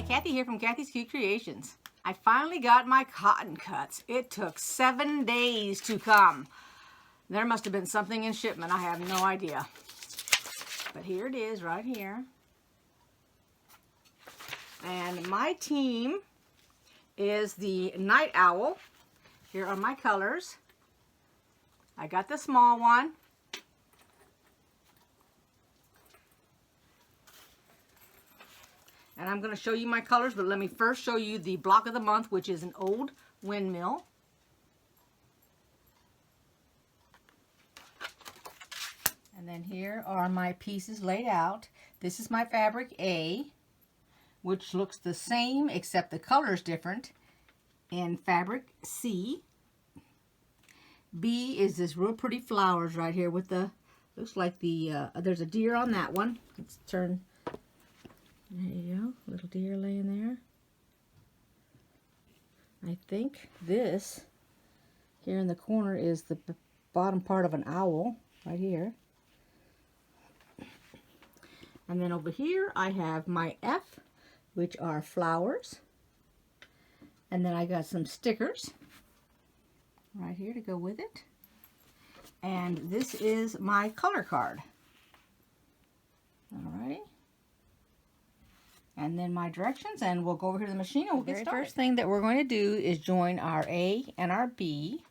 Kathy here from kathyskutekreations. I finally got my cotton cuts. It took 7 days to come. There must have been something in shipment. I have no idea. But here it is right here. And my team is the Night Owl. Here are my colors. I got the small one. And I'm going to show you my colors, but let me first show you the block of the month, which is an old windmill. And then here are my pieces laid out. This is my fabric A, which looks the same except the color is different, in fabric C. B is this real pretty flowers right here with the, looks like the, there's a deer on that one. Let's turn. There you go, little deer laying there. I think this here in the corner is the bottom part of an owl, right here. And then over here I have my F, which are flowers. And then I got some stickers right here to go with it. And this is my color card. Alrighty. And then my directions, and we'll go over here to the machine and we'll get started. The first thing that we're going to do is join our A and our B,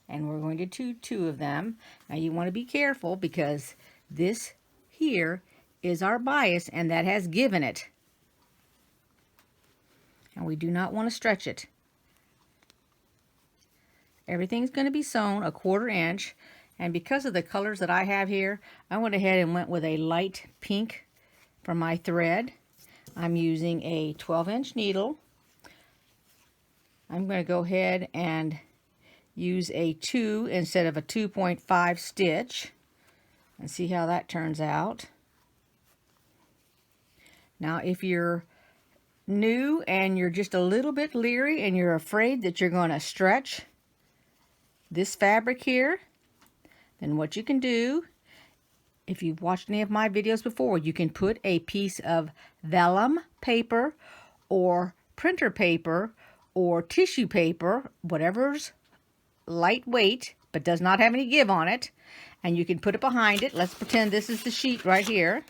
and we're going to do two of them. Now you want to be careful because this here is our bias, and that has given it. And we do not want to stretch it. Everything's going to be sewn a 1/4 inch, and because of the colors that I have here, I went ahead and went with a light pink for my thread. I'm using a 12-inch needle. I'm going to go ahead and use a 2 instead of a 2.5 stitch and see how that turns out. Now, if you're new and you're just a little bit leery and you're afraid that you're going to stretch this fabric here, then what you can do, if you've watched any of my videos before, you can put a piece of vellum paper or printer paper or tissue paper, whatever's lightweight but does not have any give on it, and you can put it behind it. Let's pretend this is the sheet right here.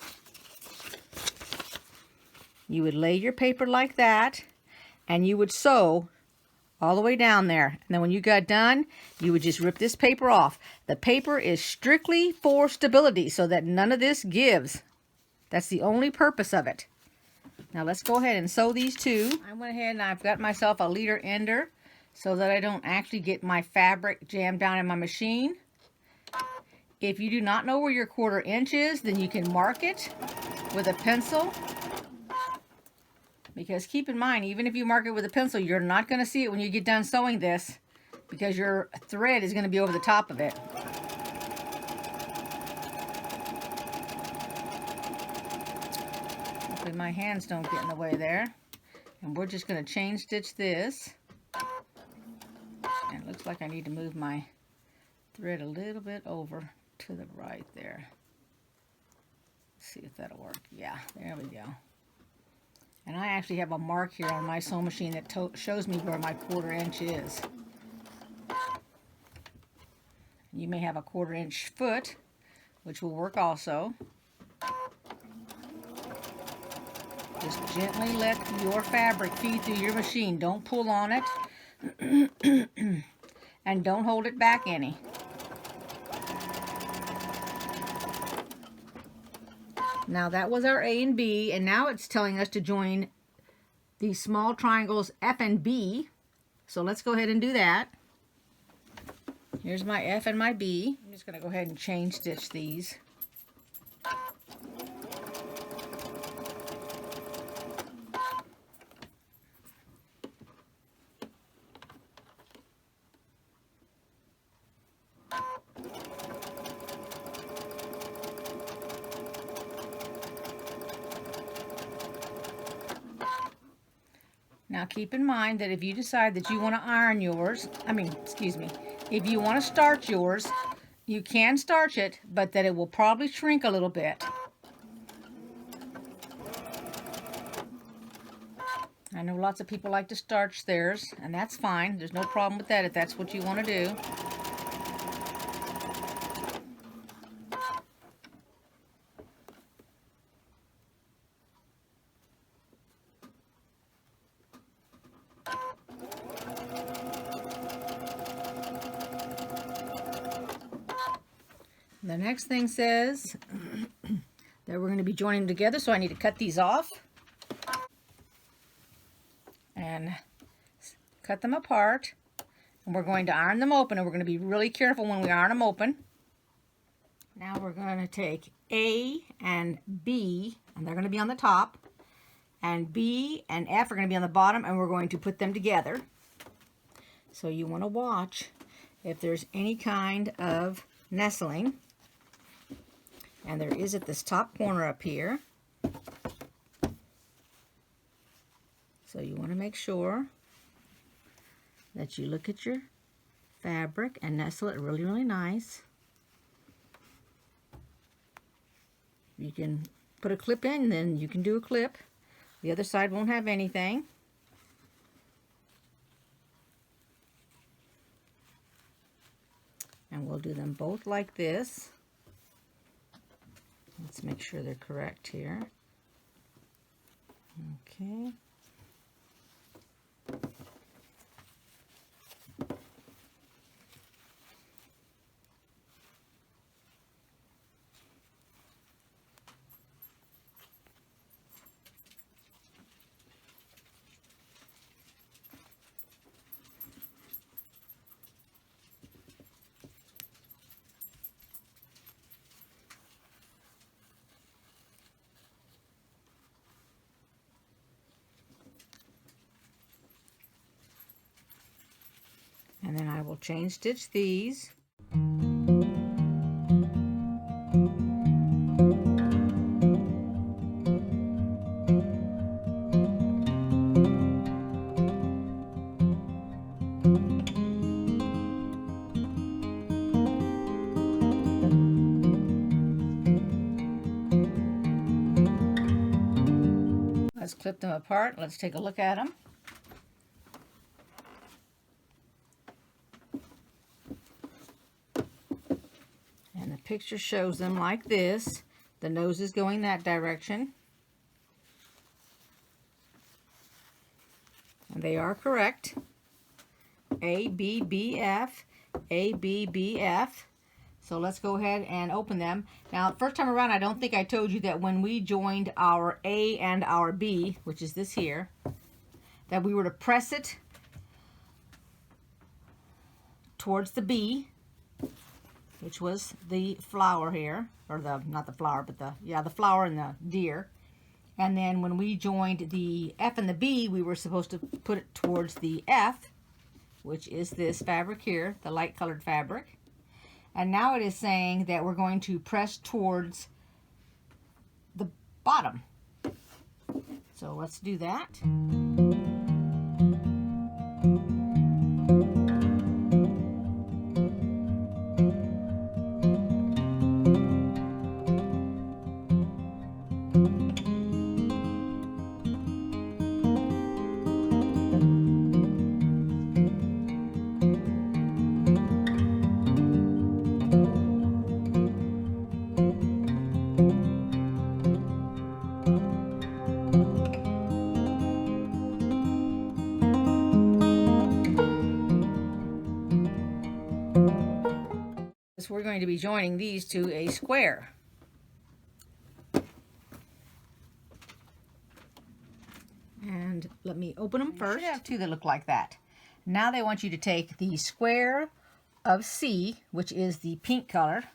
You would lay your paper like that, and you would sew all the way down there. And then when you got done, you would just rip this paper off. The paper is strictly for stability so that none of this gives. That's the only purpose of it. Now let's go ahead and sew these two. I went ahead and I've got myself a leader ender so that I don't actually get my fabric jammed down in my machine. If you do not know where your 1/4 inch is, then you can mark it with a pencil. Because keep in mind, even if you mark it with a pencil, you're not going to see it when you get done sewing this because your thread is going to be over the top of it. Hopefully my hands don't get in the way there. And we're just going to chain stitch this. And it looks like I need to move my thread a little bit over to the right there. Let's see if that'll work. Yeah, there we go. And I actually have a mark here on my sewing machine that shows me where my 1/4 inch is. You may have a 1/4 inch foot, which will work also. Just gently let your fabric feed through your machine. Don't pull on it. And don't hold it back any. Now that was our A and B, and now it's telling us to join these small triangles F and B. So let's go ahead and do that. Here's my F and my B. I'm just going to go ahead and chain stitch these. Now keep in mind that if you decide that you want to iron yours, if you want to starch yours, you can starch it, but that it will probably shrink a little bit. I know lots of people like to starch theirs, and that's fine. There's no problem with that if that's what you want to do. The next thing says that we're going to be joining them together, so I need to cut these off and cut them apart. And we're going to iron them open, and we're going to be really careful when we iron them open. Now we're going to take A and B, and they're going to be on the top, and B and F are going to be on the bottom, and we're going to put them together. So you want to watch if there's any kind of nestling. And there is at this top corner up here. So you want to make sure that you look at your fabric and nestle it really, really nice. You can put a clip in, then you can do a clip. The other side won't have anything. And we'll do them both like this. Let's make sure they're correct here. Okay. And then I will chain stitch these. Let's clip them apart. Let's take a look at them. And the picture shows them like this. The nose is going that direction. And they are correct. A, B, B, F, A, B, B, F. So let's go ahead and open them. Now, first time around, I don't think I told you that when we joined our A and our B, which is this here, that we were to press it towards the B, which was the flower here, or the, not the flower, but the, yeah, the flower and the deer. And then when we joined the F and the B, we were supposed to put it towards the F, which is this fabric here, the light colored fabric. And now it is saying that we're going to press towards the bottom. So let's do that. We're going to be joining these to a square. And let me open them first. You should have two that look like that. Now they want you to take the square of C, which is the pink color,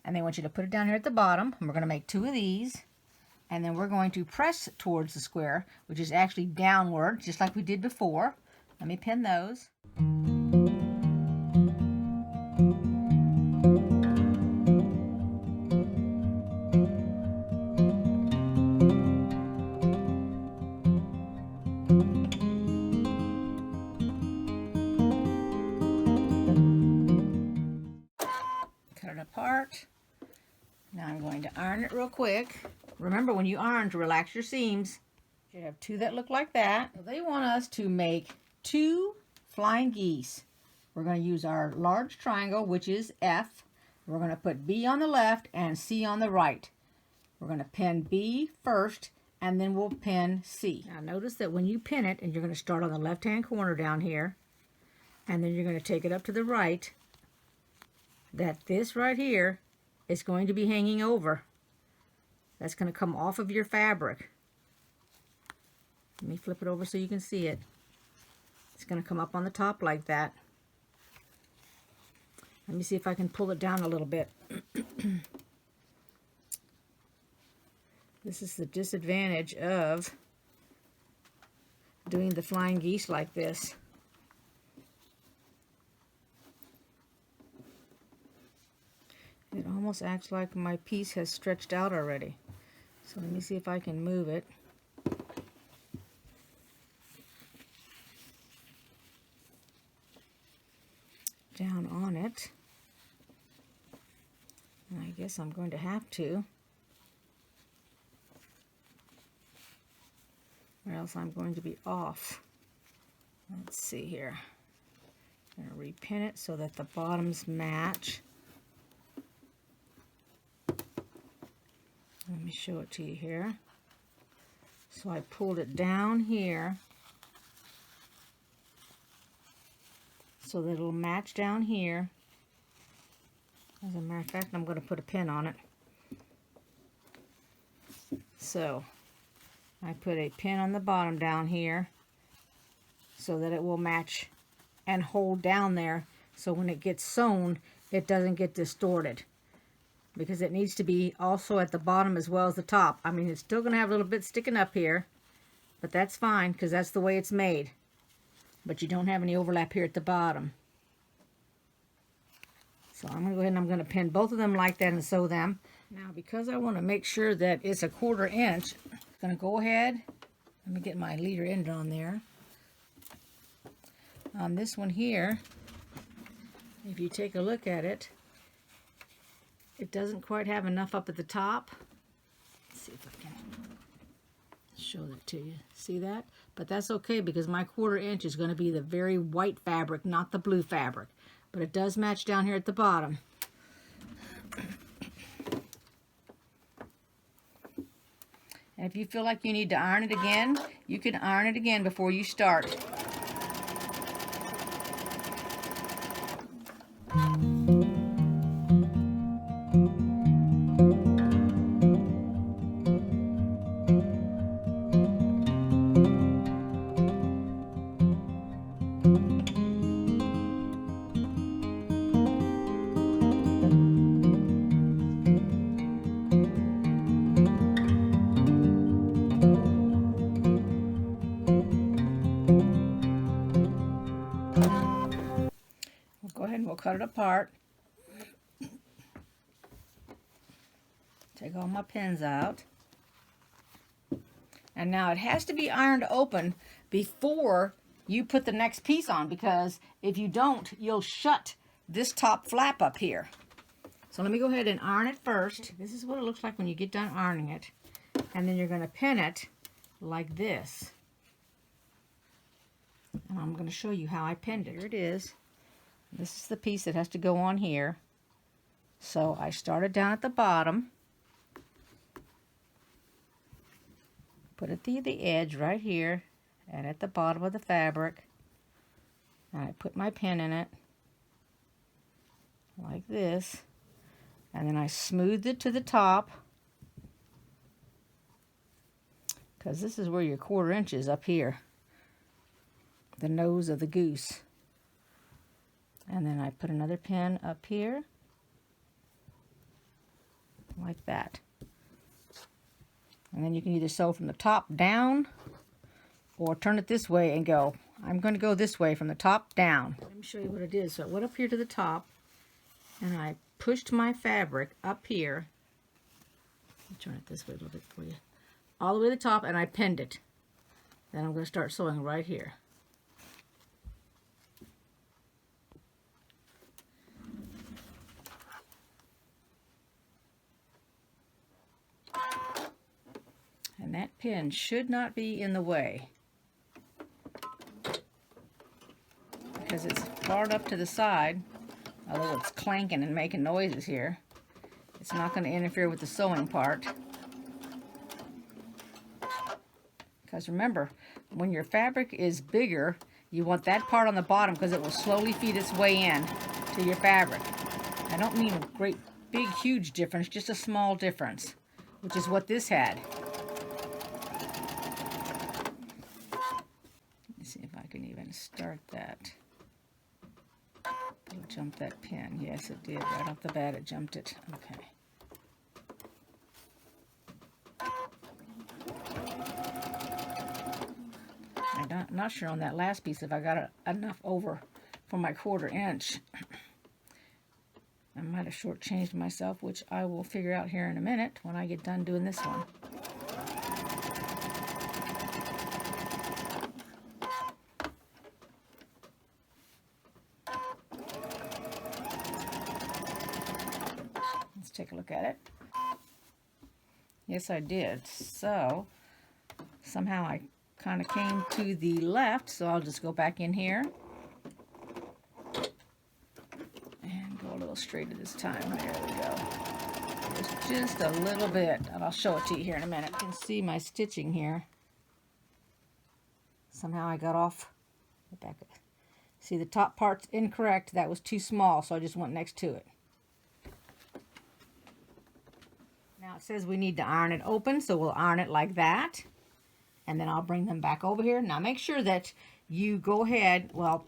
and they want you to put it down here at the bottom. And we're going to make two of these, and then we're going to press towards the square, which is actually downward, just like we did before. Let me pin those. Cut it apart. Now I'm going to iron it real quick. Remember, when you iron, to relax your seams. You have two that look like that. So they want us to make 2 flying geese. We're going to use our large triangle, which is F. We're going to put B on the left and C on the right. We're going to pin B first, and then we'll pin C. Now notice that when you pin it, and you're going to start on the left-hand corner down here, and then you're going to take it up to the right, that this right here is going to be hanging over. That's going to come off of your fabric. Let me flip it over so you can see it. It's going to come up on the top like that. Let me see if I can pull it down a little bit. This is the disadvantage of doing the flying geese like this. It almost acts like my piece has stretched out already. So let me see if I can move it. Down on it. And I guess I'm going to have to, or else I'm going to be off. Let's see here. I'm going to repin it so that the bottoms match. Let me show it to you here. So I pulled it down here so that it'll match down here. As a matter of fact, I'm going to put a pin on it. So I put a pin on the bottom down here so that it will match and hold down there, so when it gets sewn it doesn't get distorted, because it needs to be also at the bottom as well as the top. I mean, it's still going to have a little bit sticking up here, but that's fine because that's the way it's made. But you don't have any overlap here at the bottom. So I'm going to go ahead and I'm going to pin both of them like that and sew them. Now, because I want to make sure that it's a 1/4 inch, I'm going to go ahead, let me get my leader end on there. On this one here, if you take a look at it, it doesn't quite have enough up at the top. Let's see if I can show that to you. See that? But that's okay because my 1/4 inch is going to be the very white fabric, not the blue fabric. But it does match down here at the bottom. And if you feel like you need to iron it again, you can iron it again before you start. Go ahead and we'll cut it apart. Take all my pins out. And now it has to be ironed open before you put the next piece on, because if you don't, you'll shut this top flap up here. So let me go ahead and iron it first. This is what it looks like when you get done ironing it. And then you're going to pin it like this. And I'm going to show you how I pinned it. Here it is. This is the piece that has to go on here. So I started down at the bottom, put it to the edge right here and at the bottom of the fabric. And I put my pin in it like this, and then I smoothed it to the top, because this is where your 1/4 inch is, up here, the nose of the goose. And then I put another pin up here, like that. And then you can either sew from the top down, or turn it this way and go. I'm going to go this way from the top down. Let me show you what it is. So I went up here to the top, and I pushed my fabric up here. Let me turn it this way a little bit for you. All the way to the top, and I pinned it. Then I'm going to start sewing right here. And And that pin should not be in the way, because it's far up to the side, although it's clanking and making noises here. It's not going to interfere with the sewing part. Because remember, when your fabric is bigger, you want that part on the bottom because it will slowly feed its way in to your fabric. I don't mean a great, big, huge difference, just a small difference, which is what this had. Let me see if I can even start that. It'll jump that pin. Yes, it did. Right off the bat, it jumped it. Okay. I'm not sure on that last piece if I got enough over for my 1/4 inch. I might have shortchanged myself, which I will figure out here in a minute when I get done doing this one. Let's take a look at it. Yes, I did. So somehow I kind of came to the left, so I'll just go back in here and go a little straighter this time. There we go. Just a little bit, and I'll show it to you here in a minute. You can see my stitching here. Somehow I got off. Back. See, the top part's incorrect. That was too small, so I just went next to it. Now it says we need to iron it open, so we'll iron it like that. And then I'll bring them back over here. Now make sure that you go ahead, well,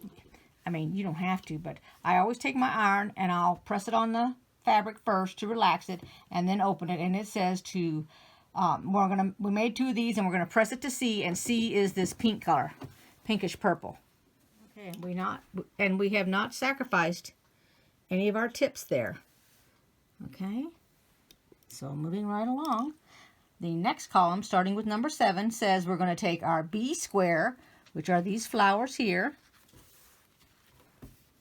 I mean, you don't have to, but I always take my iron and I'll press it on the fabric first to relax it and then open it. And it says to, we made 2 of these and we're gonna press it to C, and C is this pink color, pinkish purple. Okay, we have not sacrificed any of our tips there. Okay, so moving right along. The next column, starting with number 7, says we're going to take our B square, which are these flowers here,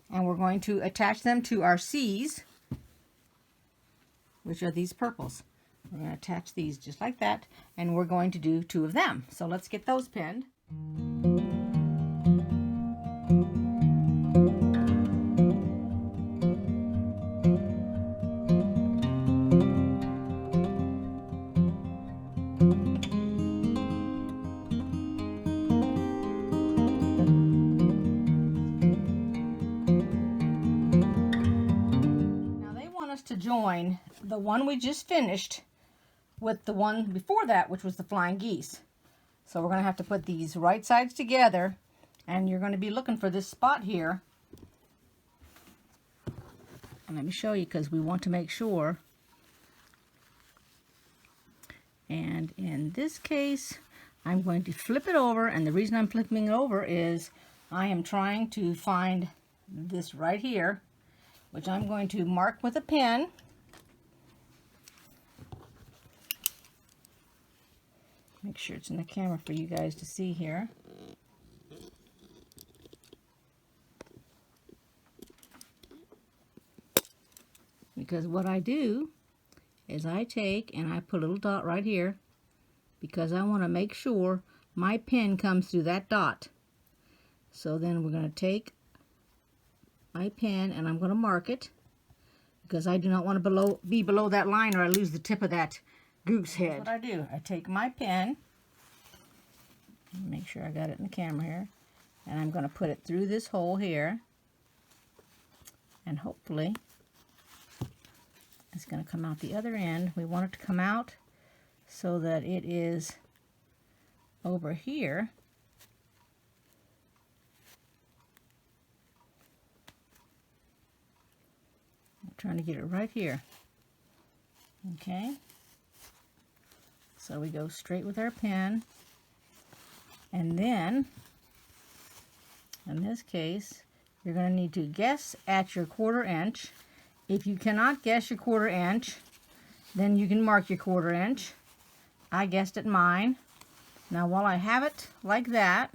and we're going to attach them to our C's, which are these purples. We're going to attach these just like that, and we're going to do 2 of them. So let's get those pinned. To join the one we just finished with the one before that, which was the flying geese. So we're going to have to put these right sides together, and you're going to be looking for this spot here. And let me show you, because we want to make sure. And in this case, I'm going to flip it over, and the reason I'm flipping it over is I am trying to find this right here, which I'm going to mark with a pen. Make sure it's in the camera for you guys to see here. Because what I do is I take and I put a little dot right here, because I want to make sure my pen comes through that dot. So then we're going to take my pen and I'm going to mark it, because I do not want to be below that line or I lose the tip of that goose head. That's what I do. I take my pen, make sure I got it in the camera here, and I'm going to put it through this hole here, and hopefully it's going to come out the other end. We want it to come out so that it is over here. Trying to get it right here. Okay, so we go straight with our pen, and then in this case you're going to need to guess at your 1/4 inch. If you cannot guess your 1/4 inch, then you can mark your 1/4 inch. I guessed at mine. Now while I have it like that,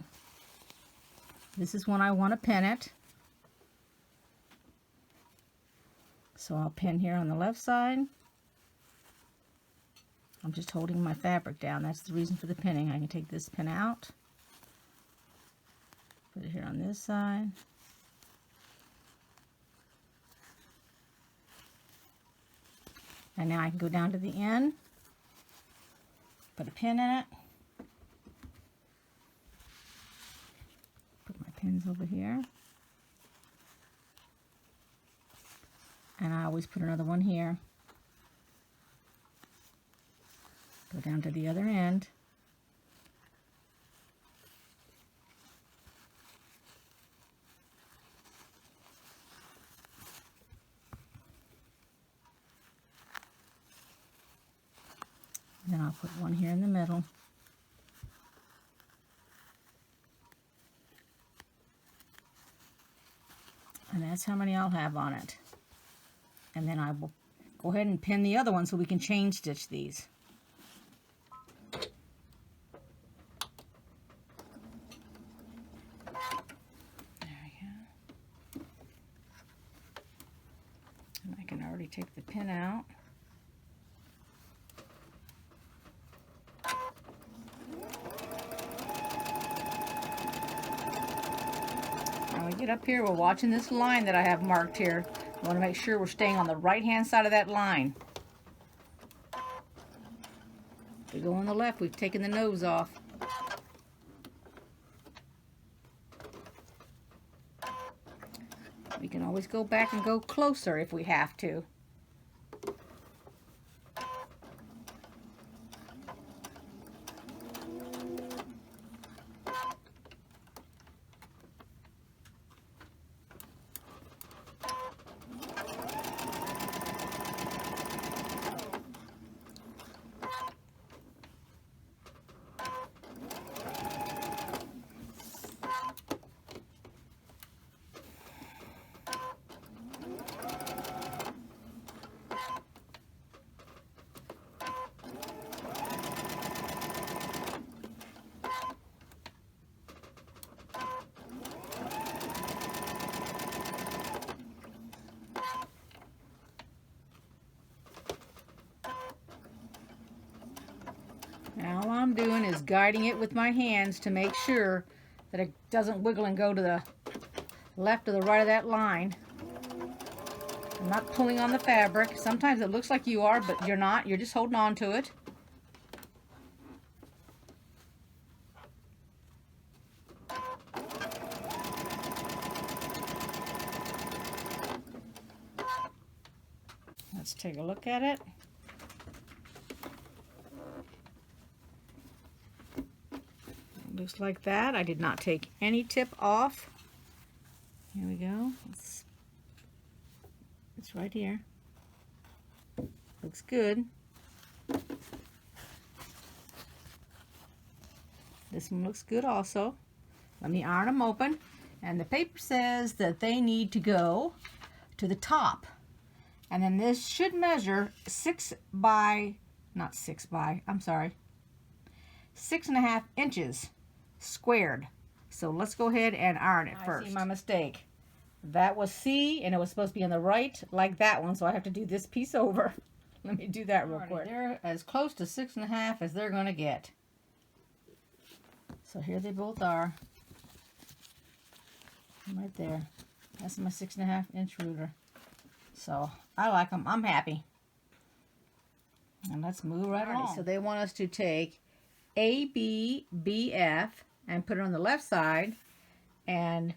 this is when I want to pin it. So I'll pin here on the left side. I'm just holding my fabric down. That's the reason for the pinning. I can take this pin out, put it here on this side. And now I can go down to the end, put a pin in it, put my pins over here, and I always put another one here. Go down to the other end. Then I'll put one here in the middle. And that's how many I'll have on it. And then I will go ahead and pin the other one so we can chain stitch these. There we go. And I can already take the pin out. When we get up here, we're watching this line that I have marked here. We want to make sure we're staying on the right-hand side of that line. If we go on the left, we've taken the nose off. We can always go back and go closer if we have to. Now all I'm doing is guiding it with my hands to make sure that it doesn't wiggle and go to the left or the right of that line. I'm not pulling on the fabric. Sometimes it looks like you are, but you're not. You're just holding on to it. Let's take a look at it. Looks like that. I did not take any tip off. Here we go. It's right here. Looks good. This one looks good also. Let me iron them open. And the paper says that they need to go to the top. And then this should measure 6.5 inches squared. So let's go ahead and iron it first. I see my mistake. That was C and it was supposed to be on the right like that one, so I have to do this piece over. Let me do that real quick. They're as close to 6.5 as they're gonna get. So here they both are. Right there. That's my 6.5 inch ruler. So I like them. I'm happy. And let's move right on. So they want us to take ABBF and put it on the left side, and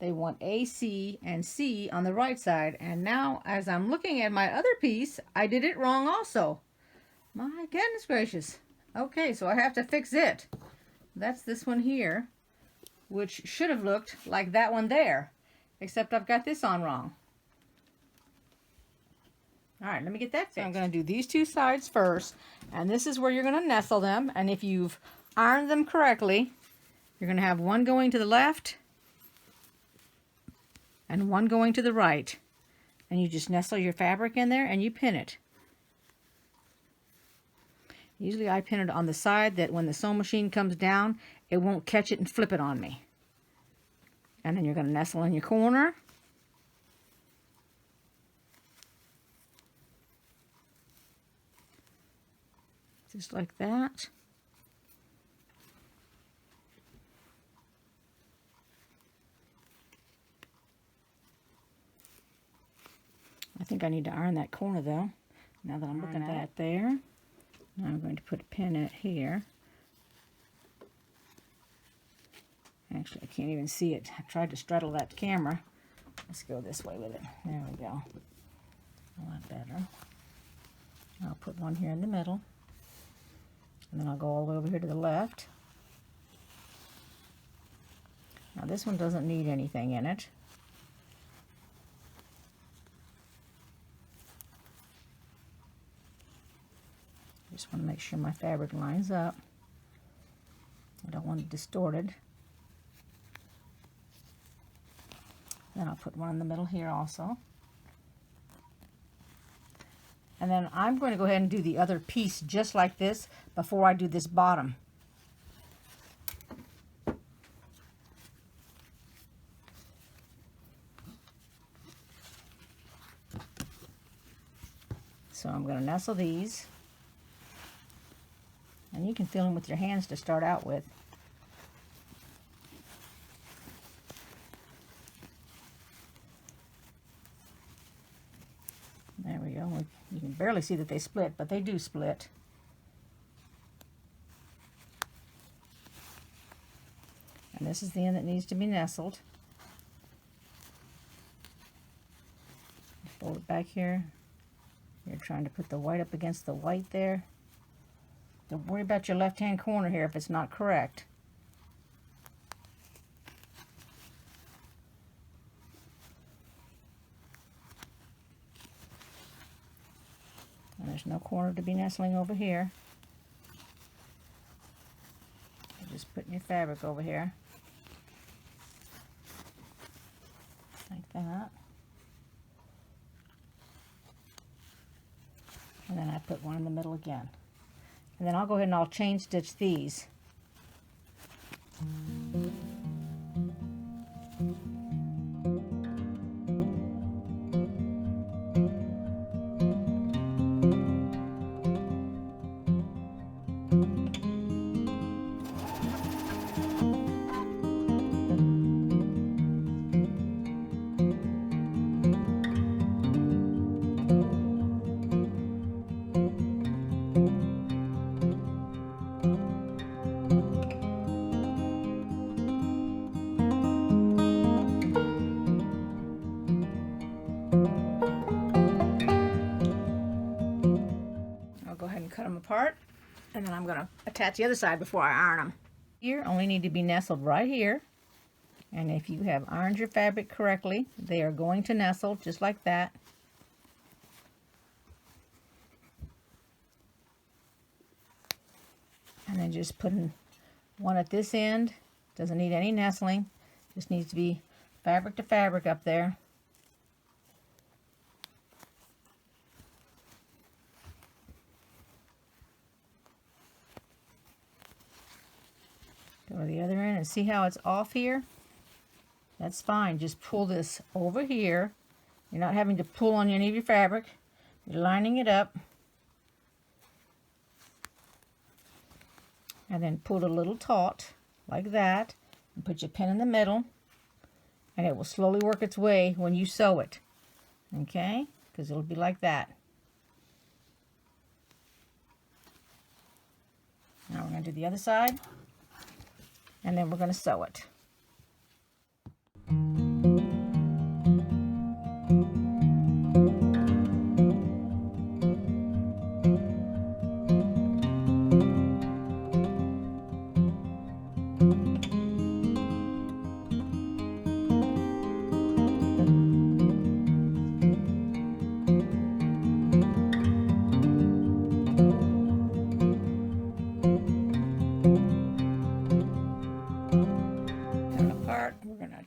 they want AC and C on the right side. And now as I'm looking at my other piece, I did it wrong also. My goodness gracious. Okay, so I have to fix it. That's this one here, which should have looked like that one there, except I've got this on wrong. All right, let me get that fixed. So I'm going to do these two sides first, and this is where you're going to nestle them. And if you've ironed them correctly, you're going to have one going to the left and one going to the right. And you just nestle your fabric in there and you pin it. Usually I pin it on the side that when the sewing machine comes down, it won't catch it and flip it on me. And then you're going to nestle in your corner. Just like that. I think I need to iron that corner though. Now that I'm looking at it there. Now I'm going to put a pin in it here. Actually, I can't even see it. I tried to straddle that camera. Let's go this way with it. There we go. A lot better. I'll put one here in the middle. And then I'll go all the way over here to the left. Now this one doesn't need anything in it. Just want to make sure my fabric lines up. I don't want it distorted. Then I'll put one in the middle here also. And then I'm going to go ahead and do the other piece just like this before I do this bottom. So I'm going to nestle these. And you can fill them with your hands to start out with. There we go. You can barely see that they split, but they do split. And this is the end that needs to be nestled. Fold it back here. You're trying to put the white up against the white there. Don't worry about your left-hand corner here if it's not correct. And there's no corner to be nestling over here. You're just putting your fabric over here. Like that. And then I put one in the middle again. And then I'll go ahead and I'll chain stitch these. Cut them apart, and then I'm going to attach the other side before I iron them. Here only need to be nestled right here, and if you have ironed your fabric correctly, they are going to nestle just like that. And then just putting one at this end. Doesn't need any nestling, just needs to be fabric to fabric up there. Go to the other end and see how it's off here? That's fine. Just pull this over here. You're not having to pull on any of your fabric. You're lining it up. And then pull a little taut like that. And put your pin in the middle. And it will slowly work its way when you sew it. Okay? Because it'll be like that. Now we're going to do the other side. And then we're going to sew it.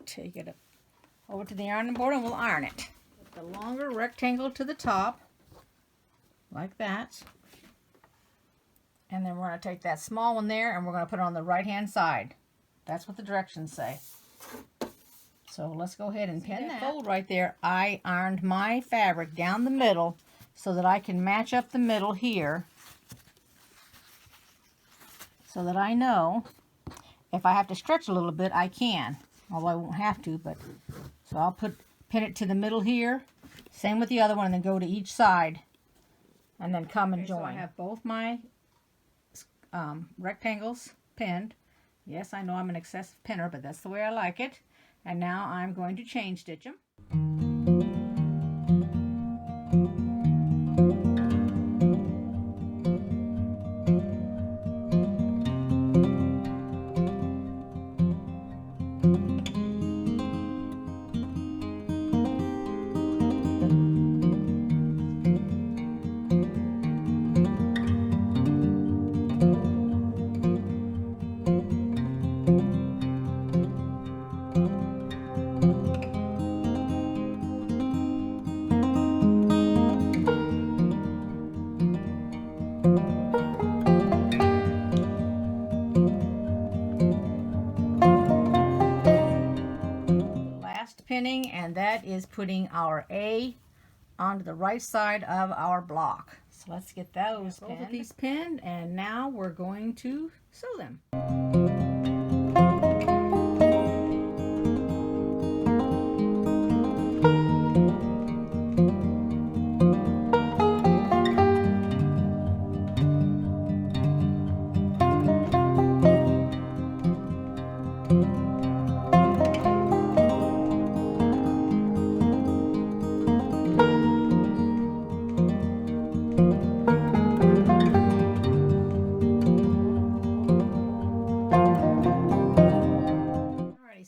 Take it over to the ironing board and we'll iron it. Put the longer rectangle to the top, like that. And then we're going to take that small one there and we're going to put it on the right hand side. That's what the directions say. So let's go ahead and pin that fold right there. I ironed my fabric down the middle so that I can match up the middle here so that I know if I have to stretch a little bit, I can. Although I won't have to, but so I'll pin it to the middle here. Same with the other one, and then go to each side, and then come and join. So I have both my rectangles pinned. Yes, I know I'm an excessive pinner, but that's the way I like it. And now I'm going to chain stitch them. Pinning, and that is putting our A onto the right side of our block. So let's get those pinned. Both of these pinned, and now we're going to sew them.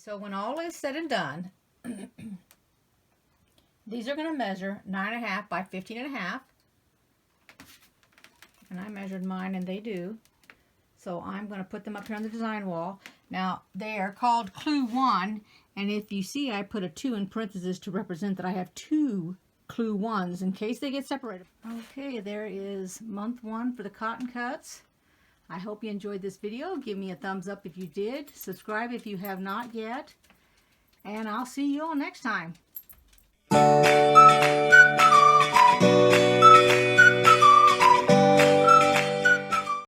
So when all is said and done, these are going to measure 9.5 by 15.5. And I measured mine, and they do. So I'm going to put them up here on the design wall. Now, they are called Clue 1. And if you see, I put a 2 in parentheses to represent that I have 2 Clue 1s in case they get separated. Okay, there is month 1 for the cotton cuts. I hope you enjoyed this video. Give me a thumbs up if you did. Subscribe if you have not yet. And I'll see you all next time.